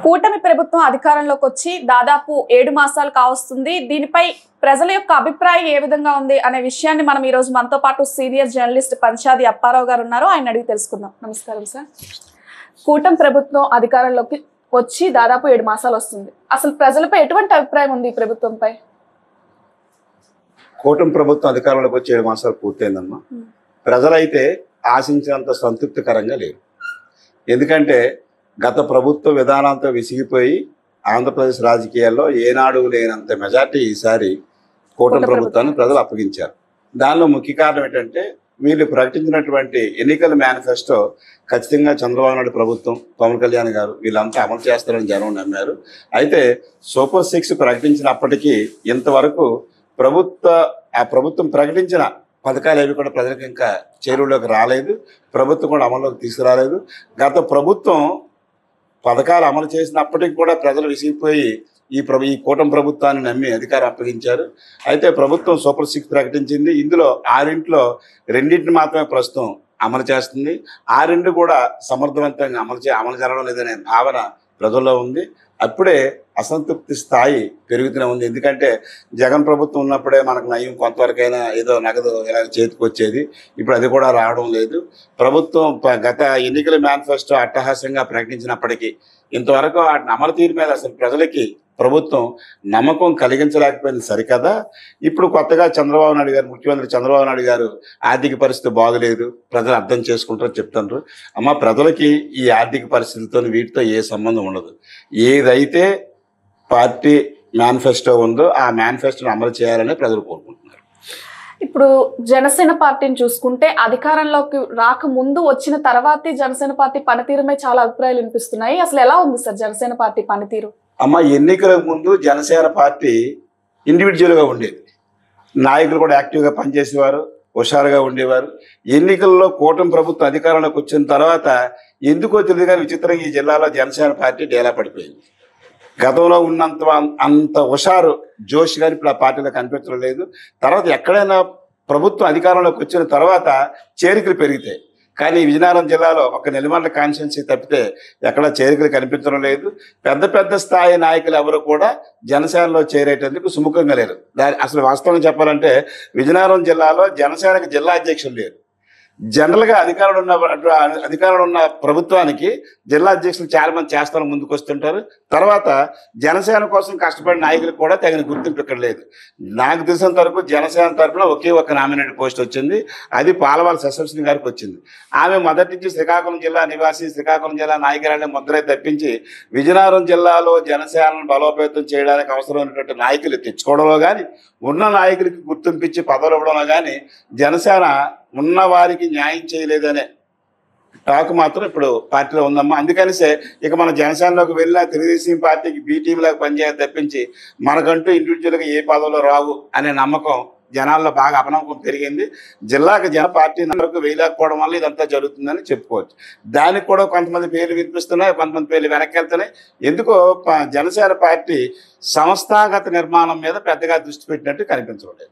కూటమి ప్రభుత్వం అధికారంలోకి వచ్చి దాదాపు 7 మాసాలు కావస్తుంది. దీనిపై ప్రజల యొక్క అభిప్రాయం ఏ విధంగా ఉంది అనే విషయాన్ని మనం ఈ రోజు మనతో పాటు సీనియర్ జర్నలిస్ట్ పంచాది అప్పారావు గారు ఉన్నారు. ఆయన అడిగి తెలుసుకుందాం. నమస్కారం సార్. కూటమి ప్రభుత్వం అధికారంలోకి వచ్చి దాదాపు 7 మాసాలు వస్తుంది. అసలు ప్రజలపై ఎటువంటి అభిప్రాయం ఉంది ఈ ప్రభుత్వంపై? కూటమి ప్రభుత్వం అధికారంలోకి వచ్చి 7 మాసాలు పూర్తయిందమ్మా. ప్రజలైతే ఆశించినంత సంతృప్తికరంగా లేరు. ఎందుకంటే గత ప్రభుత్వ విధానంతో విసిగిపోయి ఆంధ్రప్రదేశ్ రాజకీయాల్లో ఏనాడు లేనంత మెజార్టీ ఈసారి కూటమి ప్రభుత్వాన్ని ప్రజలు అప్పగించారు. దానిలో ముఖ్య కారణం ఏంటంటే వీళ్ళు ప్రకటించినటువంటి ఎన్నికల మేనిఫెస్టో ఖచ్చితంగా చంద్రబాబు నాయుడు ప్రభుత్వం, పవన్ కళ్యాణ్ గారు వీళ్ళంతా అమలు చేస్తారని జనం నమ్మారు. అయితే సూపర్ 6 ప్రకటించినప్పటికీ ఇంతవరకు ప్రభుత్వం ప్రకటించిన పథకాలు ఏవి కూడా ప్రజలకు ఇంకా చేరువలోకి రాలేదు. ప్రభుత్వం కూడా అమల్లోకి తీసుకురాలేదు. గత ప్రభుత్వం పథకాలు అమలు చేసినప్పటికీ కూడా ప్రజలు విసిగిపోయి ఈ కూటమి ప్రభుత్వాన్ని నమ్మి అధికారం అప్పగించారు. అయితే ప్రభుత్వం సూపర్ 6 ప్రకటించింది. ఇందులో 6 2 మాత్రమే ప్రస్తుతం అమలు చేస్తుంది. 6 కూడా సమర్థవంతంగా అమలు జరగడం లేదనే భావన ప్రజల్లో ఉంది. అప్పుడే అసంతృప్తి స్థాయి పెరుగుతూనే ఉంది. ఎందుకంటే జగన్ ప్రభుత్వం ఉన్నప్పుడే మనకు నయం కొంతవరకైనా ఏదో నగదు ఇలా చేతికి వచ్చేది. ఇప్పుడు అది కూడా రావడం లేదు. ప్రభుత్వం గత ఎన్నికల మేనిఫెస్టో అట్టహాసంగా ప్రకటించినప్పటికీ ఇంతవరకు వాటిని అమలు తీరు మీద అసలు ప్రజలకి ప్రభుత్వం నమ్మకం కలిగించలేకపోయింది సరికదా. ఇప్పుడు కొత్తగా ముఖ్యమంత్రి చంద్రబాబు నాయుడు గారు ఆర్థిక పరిస్థితి బాగలేదు, ప్రజలు అర్థం చేసుకుంటారని చెప్తున్నారు. అమ్మ, ప్రజలకి ఈ ఆర్థిక పరిస్థితులతో వీటితో ఏ సంబంధం ఉండదు. ఏదైతే పార్టీ మేనిఫెస్టో ఉందో ఆ మేనిఫెస్టోని అమలు చేయాలని ప్రజలు కోరుకుంటున్నారు. ఇప్పుడు జనసేన పార్టీని చూసుకుంటే అధికారంలోకి రాకముందు వచ్చిన తర్వాతే జనసేన పార్టీ పనితీరుపై చాలా అభిప్రాయాలు వినిపిస్తున్నాయి. అసలు ఎలా ఉంది సార్ జనసేన పార్టీ పనితీరు? అమ్మ, ఎన్నికలకు ముందు జనసేన పార్టీ ఇండివిజువల్గా ఉండేది. నాయకులు కూడా యాక్టివ్గా పనిచేసేవారు, హుషారుగా ఉండేవారు. ఎన్నికల్లో కూటమి ప్రభుత్వం అధికారంలోకి వచ్చిన తర్వాత ఎందుకో తెలియదు కానీ విచిత్రంగా ఈ జిల్లాలో జనసేన పార్టీ డేలా పడిపోయింది. గతంలో అంత హుషారు జోష్ కానీ ఇప్పుడు ఆ పార్టీలో కనిపించడం లేదు. తర్వాత ఎక్కడైనా ప్రభుత్వం అధికారంలోకి వచ్చిన తర్వాత చేరికలు పెరిగితాయి. కానీ విజయనగరం జిల్లాలో ఒక నెల్లిమర్ల కాన్స్టిట్యున్సీ తప్పితే ఎక్కడ చేరికలు కనిపించడం లేదు. పెద్ద స్థాయి నాయకులు ఎవరు కూడా జనసేనలో చేరేటందుకు సుముఖంగా లేరు. అసలు వాస్తవంగా చెప్పాలంటే విజయనగరం జిల్లాలో జనసేనకి జిల్లా అధ్యక్షులు లేరు. జనరల్గా అధికారంలో ఉన్న ప్రభుత్వానికి జిల్లా అధ్యక్షులు చాలా మంది చేస్తారని ముందుకు వస్తుంటారు. తర్వాత జనసేన కోసం కష్టపడిన నాయకులకు కూడా తగిన గుర్తింపు ఇక్కడ లేదు. నాకు తెలిసినంత వరకు జనసేన తరఫున ఒకే ఒక నామినేటెడ్ పోస్ట్ వచ్చింది. అది పాలవాల శశిభూషణ్ గారికి వచ్చింది. ఆమె మొదటి నుంచి శ్రీకాకుళం జిల్లా నివాసి, శ్రీకాకుళం జిల్లా నాయకురాలనే ముద్రే తప్పించి విజయనగరం జిల్లాలో జనసేనను బలోపేతం చేయడానికి అవసరమైనటువంటి నాయకులు తెచ్చుకోవడంలో కానీ, ఉన్న నాయకులకి గుర్తింపించి పదవులు ఇవ్వడంలో కానీ జనసేన ఉన్న వారికి న్యాయం చేయలేదనే టాక్ మాత్రం ఇప్పుడు పార్టీలో ఉందమ్మా. అందుకనిసే ఇక మన జనసేనలోకి వెళ్ళినా తెలుగుదేశం పార్టీకి బి టీమ్ లాగా పనిచేయాలి తప్పించి మనకంటూ ఇండివిజువల్గా ఏ పదవులు రావు అనే నమ్మకం జనాల్లో బాగా అపనమ్మకం పెరిగింది. జిల్లాకి పార్టీ వరకు వేయలేకపోవడం వల్ల ఇదంతా జరుగుతుందని చెప్పుకోవచ్చు. దానికి కూడా కొంతమంది పేర్లు వినిపిస్తున్నాయి, కొంతమంది పేర్లు వెనక్కి వెళ్తున్నాయి. ఎందుకో జనసేన పార్టీ సంస్థాగత నిర్మాణం మీద పెద్దగా దృష్టి పెట్టినట్టు కనిపించడం లేదు.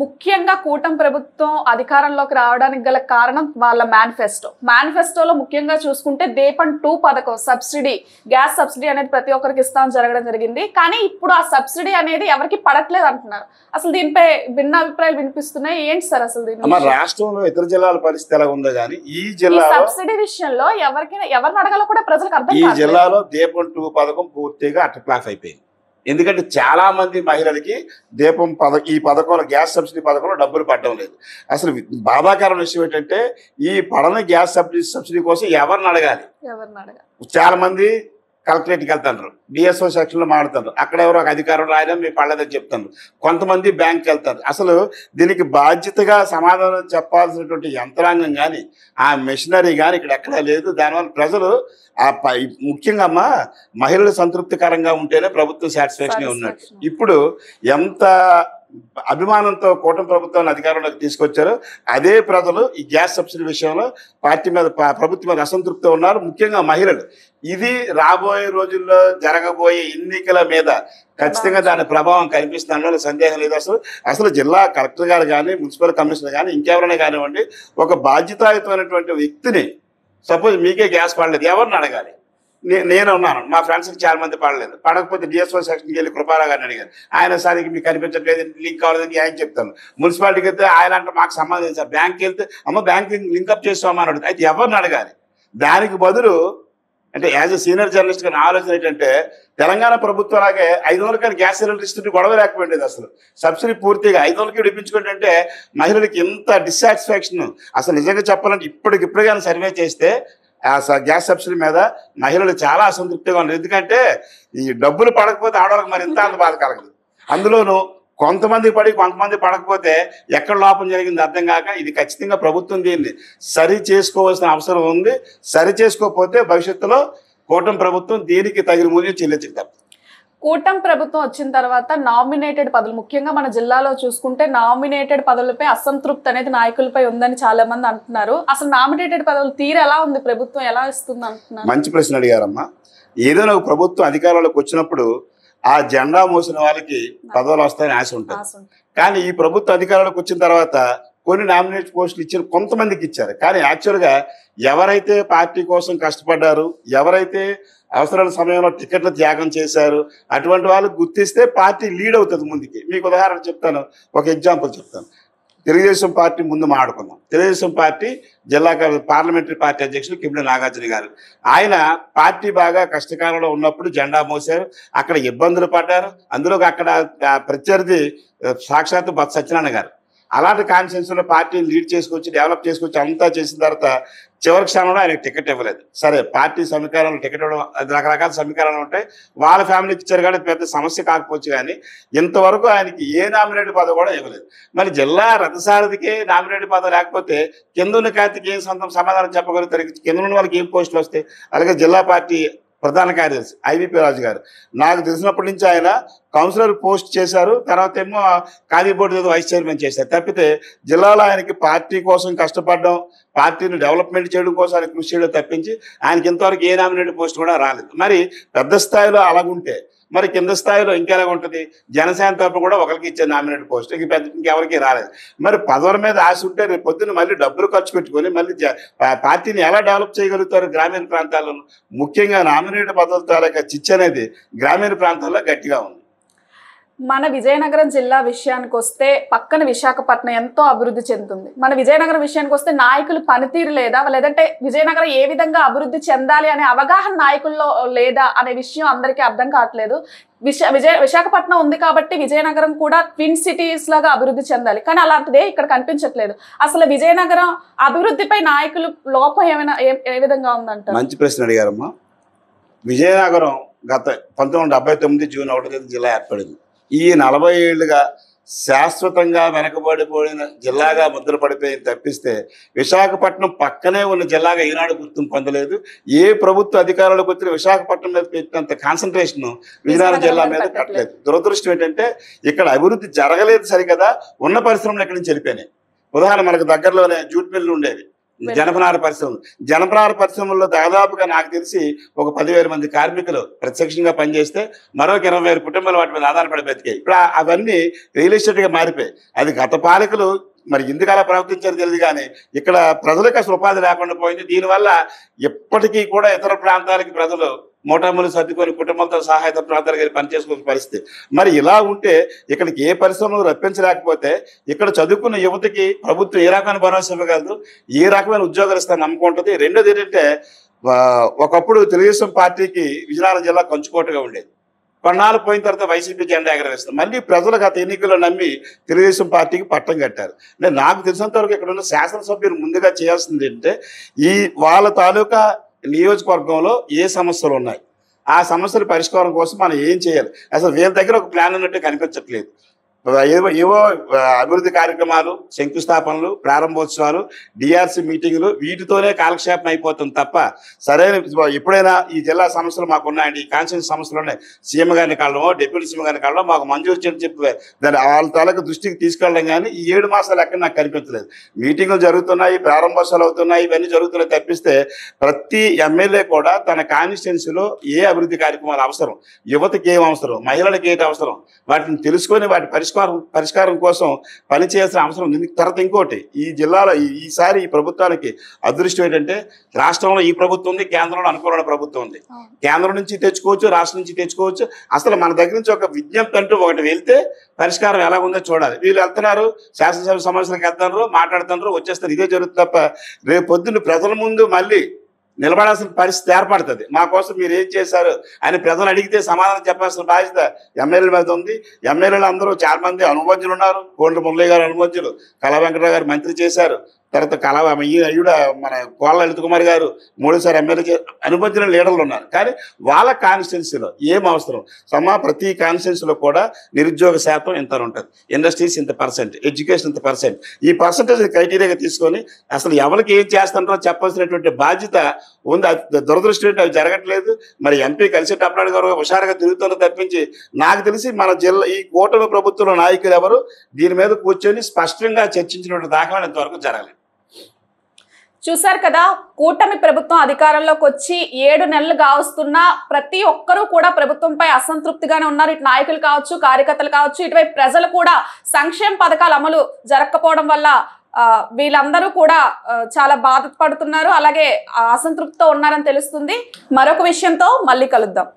ముఖ్యంగా కూటమి ప్రభుత్వం అధికారంలోకి రావడానికి గల కారణం వాళ్ళ మేనిఫెస్టోలో ముఖ్యంగా చూసుకుంటే దీపం 2 పథకం సబ్సిడీ, గ్యాస్ సబ్సిడీ అనేది ప్రతి ఒక్కరికి ఇస్తామని జరగడం జరిగింది. కానీ ఇప్పుడు ఆ సబ్సిడీ అనేది ఎవరికి పడట్లేదు అంటున్నారు. అసలు దీనిపై భిన్న అభిప్రాయాలు వినిపిస్తున్నాయి. ఏంటి సార్ అసలు దీని రాష్ట్రంలో ఇతర జిల్లాల పరిస్థితి ఎలా ఉందో కానీ ఈ జిల్లా సబ్సిడీ విషయంలో ఎవరిని అడగాలో కూడా ప్రజలకు అర్థం కాదు. ఈ జిల్లాలో దీపం 2 పథకం పూర్తిగా అటక్లాస్ అయిపోయింది. ఎందుకంటే చాలా మంది మహిళలకి ఈ పథకంలో గ్యాస్ సబ్సిడీ పథకంలో డబ్బులు పడడం లేదు. అసలు బాధాకరమైన విషయం ఏంటంటే ఈ పడని గ్యాస్ సబ్సిడీ కోసం ఎవరిని అడగాలి? చాలా మంది కలెక్టరేట్కి వెళ్తారు, డిఎస్ఓ సెక్షన్లో మాట్లాడుతారు, అక్కడ ఎవరో ఒక అధికారం రాయడం మీ పడలేదని చెప్తారు. కొంతమంది బ్యాంక్కి వెళ్తారు. అసలు దీనికి బాధ్యతగా సమాధానం చెప్పాల్సినటువంటి యంత్రాంగం కానీ ఆ మెషినరీ కానీ ఇక్కడ ఎక్కడా లేదు. దానివల్ల ప్రజలు ముఖ్యంగా మహిళలు సంతృప్తికరంగా ఉంటేనే ప్రభుత్వం సాటిస్ఫాక్షన్ ఉన్నట్టు. ఇప్పుడు ఎంత అభిమానంతో కూటమి ప్రభుత్వాన్ని అధికారంలోకి తీసుకొచ్చారు అదే ప్రజలు ఈ గ్యాస్ సబ్సిడీ విషయంలో ప్రభుత్వం మీద అసంతృప్తితో ఉన్నారు. ముఖ్యంగా మహిళలు. ఇది రాబోయే రోజుల్లో జరగబోయే ఎన్నికల మీద ఖచ్చితంగా దాని ప్రభావం కనిపిస్తుందన్న సందేహం లేదు. అసలు జిల్లా కలెక్టర్ గారు కానీ, మున్సిపల్ కమిషనర్ కానీ, ఇంకెవరైనా కానివ్వండి, ఒక బాధ్యతాయుతమైనటువంటి వ్యక్తిని సపోజ్ మీకే గ్యాస్ పడలేదు ఎవరిని అడగాలి? నేను ఉన్నాను, మా ఫ్రెండ్స్కి చాలా మంది పడలేదు. పడకపోతే డిఎస్ఓ సెక్షన్కి వెళ్ళి కృపారావు గారిని అడిగారు. ఆయన సారికి మీకు కనిపించట్లేదు, లింక్ కావాలని ఆయన చెప్తాను. మున్సిపాలిటీకి వెళ్తే ఆయన అంటే మాకు సంబంధం సార్. బ్యాంక్కి వెళ్తే అమ్మ బ్యాంక్ లింకప్ చేస్తామని అడుగుతుంది. అయితే ఎవరిని అడగాలి? దానికి బదులు అంటే యాజ్ ఎ సీనియర్ జర్నలిస్ట్గా నా ఆలోచన ఏంటంటే తెలంగాణ ప్రభుత్వం లాగే 500 కానీ గ్యాస్ సిలిండర్ ఇస్తుంటే గొడవ లేకపోయింది. అసలు సబ్సిడీ పూర్తిగా 500కి ఇప్పించుకుంటే అంటే మహిళలకి ఎంత డిస్సాటిస్ఫాక్షన్. అసలు నిజంగా చెప్పాలంటే ఇప్పటికిప్పుడు కానీ సర్వే చేస్తే గ్యాస్ సబ్సిడీ మీద మహిళలు చాలా అసంతృప్తిగా ఉన్నారు. ఎందుకంటే ఈ డబ్బులు పడకపోతే ఆడవాళ్ళకి మరి ఎంత అంత బాధ కలగదు. అందులోనూ కొంతమంది పడి కొంతమంది పడకపోతే ఎక్కడ లోపం జరిగింది అర్థం కాక ఇది ఖచ్చితంగా ప్రభుత్వం దీన్ని సరి చేసుకోవాల్సిన అవసరం ఉంది. సరి చేసుకోకపోతే భవిష్యత్తులో కూటమి ప్రభుత్వం దీనికి తగిన మూల్యం చెల్లించుతాం. కూటమి ప్రభుత్వం వచ్చిన తర్వాత నామినేటెడ్ పదవులు, ముఖ్యంగా మన జిల్లాలో చూసుకుంటే నామినేటెడ్ పదవులపై అసంతృప్తి అనేది నాయకులపై ఉందని చాలా మంది అంటున్నారు. అసలు నామినేటెడ్ పదవులు తీరు ఎలా ఉంది, ప్రభుత్వం ఎలా ఇస్తుంది అంటున్నారు? మంచి ప్రశ్న అడిగారమ్మా. ఏదైనా ఒక ప్రభుత్వం అధికారంలోకి వచ్చినప్పుడు ఆ జెండా మోసిన వాళ్ళకి పదవులు వస్తాయని ఆశ ఉంటుంది. కానీ ఈ ప్రభుత్వం అధికారంలోకి వచ్చిన తర్వాత కొన్ని నామినేట్ పోస్టులు ఇచ్చిన కొంతమందికి ఇచ్చారు. కానీ యాక్చువల్గా ఎవరైతే పార్టీ కోసం కష్టపడ్డారు, ఎవరైతే అవసరాల సమయంలో టికెట్లు త్యాగం చేశారు, అటువంటి వాళ్ళు గుర్తిస్తే పార్టీ లీడ్ అవుతుంది ముందుకి. మీకు ఉదాహరణ చెప్తాను, ఒక ఎగ్జాంపుల్ చెప్తాను. తెలుగుదేశం పార్టీ ముందు మాట్లాడుకుందాం. తెలుగుదేశం పార్టీ జిల్లా పార్లమెంటరీ పార్టీ అధ్యక్షులు కిమిడి నాగార్జున గారు, ఆయన పార్టీ బాగా కష్టకాలంలో ఉన్నప్పుడు జెండా మోసారు, అక్కడ ఇబ్బందులు పడ్డారు. అందులో అక్కడ ప్రత్యర్థి సాక్షాత్తు బొత్స సత్యనారాయణ గారు. అలాంటి కాన్స్టిట్యూన్సీలో పార్టీని లీడ్ చేసుకొచ్చి డెవలప్ చేసుకొచ్చి అంతా చేసిన తర్వాత చివరి క్షణంలో ఆయనకు టికెట్ ఇవ్వలేదు. సరే, పార్టీ సమీకరణలు టికెట్ ఇవ్వడం రకరకాల సమీకరణలు ఉంటాయి, వాళ్ళ ఫ్యామిలీకి ఇచ్చారు కానీ పెద్ద సమస్య కాకపోవచ్చు. కానీ ఇంతవరకు ఆయనకి ఏ నామినేట్ పదవి కూడా ఇవ్వలేదు. మరి జిల్లా రథసారథికే నామినేట్ పదవి లేకపోతే కింద ఉన్న ఖాతికి ఏం సమాధానం చెప్పగలుగుతారు? కింద ఉన్న వాళ్ళకి ఏం పోస్టులు వస్తాయి? అలాగే జిల్లా పార్టీ ప్రధాన కార్యదర్శి ఐవీపీ రాజు గారు, నాకు తెలిసినప్పటి నుంచి ఆయన కౌన్సిలర్ పోస్ట్ చేశారు, తర్వాత ఏమో ఖాళీ బోర్డు వైస్ చైర్మన్ చేశారు. తప్పితే జిల్లాలో ఆయనకి పార్టీ కోసం కష్టపడడం, పార్టీని డెవలప్మెంట్ చేయడం కోసం ఆయన కృషి చేయడం తప్పించి ఆయనకి ఇంతవరకు ఏ నామినేట్ పోస్ట్ కూడా రాలేదు. మరి పెద్ద స్థాయిలో అలాగుంటే మరి కింద స్థాయిలో ఇంకెలాగ ఉంటుంది? జనసేన తరపున కూడా ఒకరికి ఇచ్చే నామినేట్ పోస్ట్ ఇంకెవరికి రాలేదు. మరి పదవుల మీద ఆశ ఉంటే రేపు పొద్దున్న మళ్ళీ డబ్బులు ఖర్చు పెట్టుకొని మళ్ళీ పార్టీని ఎలా డెవలప్ చేయగలుగుతారు? గ్రామీణ ప్రాంతాల్లో ముఖ్యంగా నామినేట్ పదవుల తాలూకా చిచ్చు అనేది గ్రామీణ ప్రాంతాల్లో గట్టిగా ఉంది. మన విజయనగరం జిల్లా విషయానికి వస్తే పక్కన విశాఖపట్నం ఎంతో అభివృద్ధి చెందుతుంది. మన విజయనగరం విషయానికి వస్తే నాయకులు పనితీరు లేదా, లేదంటే విజయనగరం ఏ విధంగా అభివృద్ధి చెందాలి అనే అవగాహన నాయకుల్లో లేదా అనే విషయం అందరికీ అర్థం కావట్లేదు. విశాఖపట్నం ఉంది కాబట్టి విజయనగరం కూడా ట్విన్ సిటీస్ లాగా అభివృద్ధి చెందాలి, కానీ అలాంటిదే ఇక్కడ కనిపించట్లేదు. అసలు విజయనగరం అభివృద్ధిపై నాయకులు లోపం ఏమైనా ఏ విధంగా ఉందంట? మంచి ప్రశ్న అడిగారమ్మా. విజయనగరం గత 1979 జూన్ 1 జిల్లా ఏర్పడింది. ఈ 40 ఏళ్లుగా శాశ్వతంగా వెనకబడిపోయిన జిల్లాగా ముద్రపడిపోయింది తప్పిస్తే విశాఖపట్నం పక్కనే ఉన్న జిల్లాగా ఈనాడు గుర్తింపు పొందలేదు. ఏ ప్రభుత్వ అధికారంలోకి వచ్చిన విశాఖపట్నం మీద పెట్టినంత కాన్సన్ట్రేషన్ విజయనగరం జిల్లా మీద పెట్టలేదు. దురదృష్టం ఏంటంటే ఇక్కడ అభివృద్ధి జరగలేదు సరికదా, ఉన్న పరిశ్రమలు ఎక్కడి నుంచి వెళ్ళిపోయినాయి. ఉదాహరణ మనకు దగ్గరలోనే జూట్ మిల్లు ఉండేవి, జనపనార పరిశ్రమలు. జనపనార పరిశ్రమల్లో దాదాపుగా నాకు తెలిసి ఒక 10,000 మంది కార్మికులు ప్రత్యక్షంగా పనిచేస్తే మరొక 20,000 కుటుంబాలు వాటి మీద ఆధారపడి బతికాయి. ఇప్పుడు అవన్నీ రియల్ ఎస్టేట్గా మారిపోయాయి. అది గత పాలకులు మరి ఎందుకు అలా ప్రవర్తించారు తెలియదు, కానీ ఇక్కడ ప్రజలకు అసలు ఉపాధి లేకుండా పోయింది. దీనివల్ల ఇప్పటికీ కూడా ఇతర ప్రాంతాలకి ప్రజలు మోటాములు సర్దుకొని కుటుంబంతో సహాయత ప్రాంతాలకు వెళ్ళి పనిచేసుకునే పరిస్థితి. మరి ఇలా ఉంటే ఇక్కడికి ఏ పరిశ్రమలు రప్పించలేకపోతే ఇక్కడ చదువుకున్న యువతకి ప్రభుత్వం ఏ రకమైన భరోసా ఇవ్వగలదు, ఏ రకమైన ఉద్యోగాలు ఇస్తారని నమ్మకం ఉంటుంది. రెండోది ఏంటంటే ఒకప్పుడు తెలుగుదేశం పార్టీకి విజయనగరం జిల్లా కంచుకోటగా ఉండేది. కొన్నాళ్ళు పోయిన తర్వాత వైసీపీ జెండా ఎగరవేస్తుంది. మళ్ళీ ప్రజలు గత ఎన్నికల్లో నమ్మి తెలుగుదేశం పార్టీకి పట్టం కట్టారు. అంటే నాకు తెలిసినంత వరకు ఇక్కడ ఉన్న శాసనసభ్యులు ముందుగా చేయాల్సింది ఏంటంటే ఈ వాళ్ళ తాలూకా నియోజకవర్గంలో ఏ సమస్యలు ఉన్నాయి, ఆ సమస్యల పరిష్కారం కోసం మనం ఏం చేయాలి, అసలు వీళ్ళ దగ్గర ఒక ప్లాన్ ఉన్నట్టు కనిపించట్లేదు. ఏవో అభివృద్ధి కార్యక్రమాలు, శంకుస్థాపనలు, ప్రారంభోత్సవాలు, డిఆర్సీ మీటింగులు, వీటితోనే కాలక్షేపం అయిపోతుంది తప్ప సరైన ఎప్పుడైనా ఈ జిల్లా సమస్యలు మాకు ఉన్నాయండి, ఈ కాన్స్టిట్యూన్సీ సమస్యలు ఉన్నాయి, సీఎం గారిని కలవో డిప్యూటీ సీఎం గారిని కలవో మాకు మంజూరు చేయని చెప్పి దాన్ని వాళ్ళ తాలూకు దృష్టికి తీసుకెళ్ళడం కానీ ఈ 7 మాసాలు ఎక్కడ నాకు కనిపించలేదు. మీటింగులు జరుగుతున్నాయి, ప్రారంభోత్సవాలు అవుతున్నాయి, ఇవన్నీ జరుగుతున్నాయి తప్పిస్తే ప్రతి ఎమ్మెల్యే కూడా తన కాన్స్టిట్యూన్సీలో ఏ అభివృద్ధి కార్యక్రమాలు అవసరం, యువతకి ఏం అవసరం, మహిళలకు ఏంటి అవసరం, వాటిని తెలుసుకొని వాటి పరిష్కారం పరిష్కారం కోసం పనిచేయాల్సిన అవసరం ఉంది. తర్వాత ఇంకోటి, ఈ జిల్లాలో ఈసారి ఈ ప్రభుత్వానికి అదృష్టం ఏంటంటే రాష్ట్రంలో ఈ ప్రభుత్వం ఉంది, కేంద్రంలో అనుకూలమైన ప్రభుత్వం ఉంది. కేంద్రం నుంచి తెచ్చుకోవచ్చు, రాష్ట్రం నుంచి తెచ్చుకోవచ్చు. అసలు మన దగ్గర నుంచి ఒక విజ్ఞప్తి అంటూ ఒకటి వెళ్తే పరిష్కారం ఎలా ఉందో చూడాలి. వీళ్ళు వెళ్తున్నారు, శాసనసభ సమావేశాలకు వెళ్తున్నారు, మాట్లాడుతున్నారు, వచ్చేస్తారు. ఇదే జరుగుతుంది తప్ప రేపు పొద్దున్న ప్రజల ముందు మళ్ళీ నిలబడాల్సిన పరిస్థితి ఏర్పడుతుంది. మా కోసం మీరు ఏం చేశారు అని ప్రజలు అడిగితే సమాధానం చెప్పాల్సిన బాధ్యత ఎమ్మెల్యేల మీద ఉంది. ఎమ్మెల్యేలు అందరూ చాలా మంది అనుభవజ్ఞులు ఉన్నారు. కోండ్ర మురళి గారు అనుభవజ్ఞులు, కళా వెంకటరావు గారు మంత్రి చేశారు, తర్వాత అయ్యుడ మన కోళ్ళ లలిత కుమార్ గారు 3సారి ఎమ్మెల్యే అనుభవజ్ఞుల లీడర్లు ఉన్నారు. కానీ వాళ్ళ కాన్స్టిట్యున్సీలో ఏం అవసరం, ప్రతి కాన్స్టిట్యున్సీలో కూడా నిరుద్యోగ శాతం ఇంత ఉంటుంది, ఇండస్ట్రీస్ ఇంత %, ఎడ్యుకేషన్ ఇంత %. ఈ పర్సంటేజ్ క్రైటీరియాగా తీసుకొని అసలు ఎవరికి ఏం చేస్తారో చెప్పాల్సినటువంటి బాధ్యత ఉంది. దురదృష్టం ఏంటి, అవి జరగట్లేదు. మరి ఎంపీ కలిసి టప్నాడు గారు హుషారుగా తిరుగుతున్న తప్పించి నాకు తెలిసి మన జిల్లా ఈ కూటమి ప్రభుత్వంలో నాయకులు ఎవరు దీని మీద కూర్చొని స్పష్టంగా చర్చించినటువంటి దాఖలాలు ఇంతవరకు జరగలేదు. చూశారు కదా, కూటమి ప్రభుత్వం అధికారంలోకి వచ్చి 7 నెలలు కావస్తున్నా ప్రతి ఒక్కరూ కూడా ప్రభుత్వంపై అసంతృప్తిగానే ఉన్నారు. ఇటు నాయకులు కావచ్చు, కార్యకర్తలు కావచ్చు, ఇటువైపు ప్రజలు కూడా సంక్షేమ పథకాల అమలు జరగకపోవడం వల్ల వీళ్ళందరూ కూడా చాలా బాధపడుతున్నారు, అలాగే అసంతృప్తితో ఉన్నారని తెలుస్తుంది. మరొక విషయంతో మళ్ళీ కలుద్దాం.